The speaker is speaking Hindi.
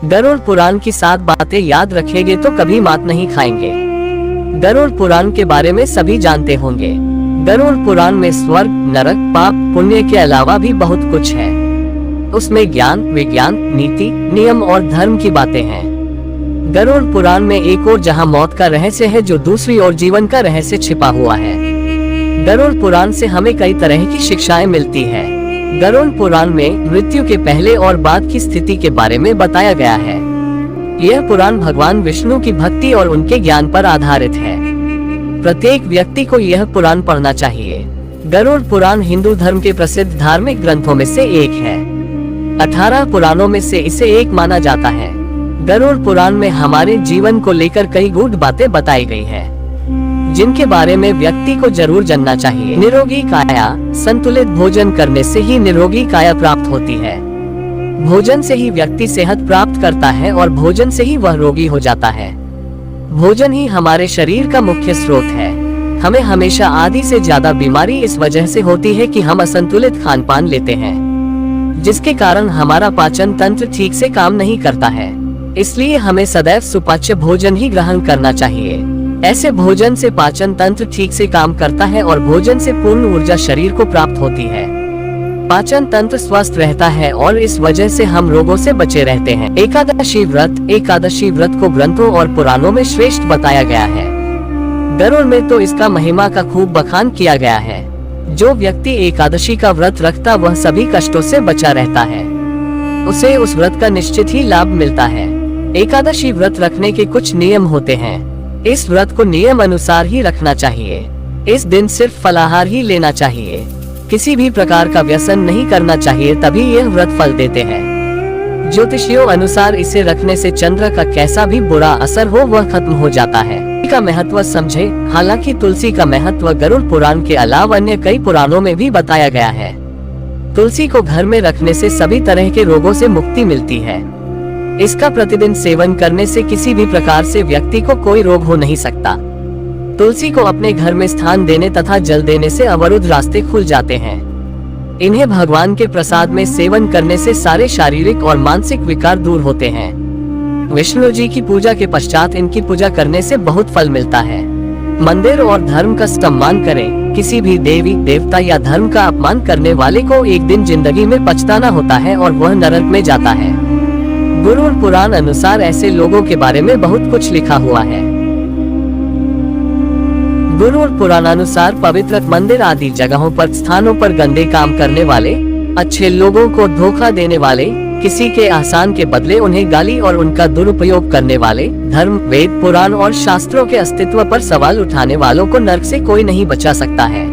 गरुड़ पुराण की 7 बातें याद रखेंगे तो कभी मात नहीं खाएंगे। गरुड़ पुराण के बारे में सभी जानते होंगे। गरुड़ पुराण में स्वर्ग, नरक, पाप, पुण्य के अलावा भी बहुत कुछ है। उसमें ज्ञान, विज्ञान, नीति, नियम और धर्म की बातें हैं। गरुड़ पुराण में एक ओर जहां मौत का रहस्य है, जो दूसरी ओर जीवन का रहस्य छिपा हुआ है। गरुड़ पुराण से हमें कई तरह की शिक्षाएं मिलती है। गरुड़ पुराण में मृत्यु के पहले और बाद की स्थिति के बारे में बताया गया है। यह पुराण भगवान विष्णु की भक्ति और उनके ज्ञान पर आधारित है। प्रत्येक व्यक्ति को यह पुराण पढ़ना चाहिए। गरुड़ पुराण हिंदू धर्म के प्रसिद्ध धार्मिक ग्रंथों में से एक है। 18 पुराणों में से इसे एक माना जाता है। गरुड़ पुराण में हमारे जीवन को लेकर कई गूढ़ बातें बताई गई है, जिनके बारे में व्यक्ति को जरूर जानना चाहिए। निरोगी काया, संतुलित भोजन करने से ही निरोगी काया प्राप्त होती है। भोजन से ही व्यक्ति सेहत प्राप्त करता है और भोजन से ही वह रोगी हो जाता है। भोजन ही हमारे शरीर का मुख्य स्रोत है। हमें हमेशा आधी से ज्यादा बीमारी इस वजह से होती है कि हम असंतुलित खान पान लेते हैं, जिसके कारण हमारा पाचन तंत्र ठीक से काम नहीं करता है। इसलिए हमें सदैव सुपाच्य भोजन ही ग्रहण करना चाहिए। ऐसे भोजन से पाचन तंत्र ठीक से काम करता है और भोजन से पूर्ण ऊर्जा शरीर को प्राप्त होती है। पाचन तंत्र स्वस्थ रहता है और इस वजह से हम रोगों से बचे रहते हैं। एकादशी व्रत को ग्रंथों और पुराणों में श्रेष्ठ बताया गया है। गरुड़ में तो इसका महिमा का खूब बखान किया गया है। जो व्यक्ति एकादशी का व्रत रखता वह सभी कष्टों से बचा रहता है। उसे उस व्रत का निश्चित ही लाभ मिलता है। एकादशी व्रत रखने के कुछ नियम होते हैं। इस व्रत को नियम अनुसार ही रखना चाहिए। इस दिन सिर्फ फलाहार ही लेना चाहिए। किसी भी प्रकार का व्यसन नहीं करना चाहिए, तभी यह व्रत फल देते हैं। ज्योतिषियों अनुसार इसे रखने से चंद्र का कैसा भी बुरा असर हो वह खत्म हो जाता है। का महत्व समझे। हालांकि तुलसी का महत्व गरुड़ पुराण के अलावा अन्य कई पुराणों में भी बताया गया है। तुलसी को घर में रखने से सभी तरह के रोगों से मुक्ति मिलती है। इसका प्रतिदिन सेवन करने से किसी भी प्रकार से व्यक्ति को कोई रोग हो नहीं सकता। तुलसी को अपने घर में स्थान देने तथा जल देने से अवरुद्ध रास्ते खुल जाते हैं। इन्हें भगवान के प्रसाद में सेवन करने से सारे शारीरिक और मानसिक विकार दूर होते हैं। विष्णु जी की पूजा के पश्चात इनकी पूजा करने से बहुत फल मिलता है। मंदिर और धर्म का सम्मान करें। किसी भी देवी देवता या धर्म का अपमान करने वाले को एक दिन जिंदगी में पछताना होता है और वह नरक में जाता है। गरुड़ पुराण अनुसार ऐसे लोगों के बारे में बहुत कुछ लिखा हुआ है। गरुड़ पुराणानुसार पवित्र मंदिर आदि जगहों पर स्थानों पर गंदे काम करने वाले, अच्छे लोगों को धोखा देने वाले, किसी के एहसान के बदले उन्हें गाली और उनका दुरुपयोग करने वाले, धर्म, वेद, पुराण और शास्त्रों के अस्तित्व पर सवाल उठाने वालों को नरक से कोई नहीं बचा सकता है।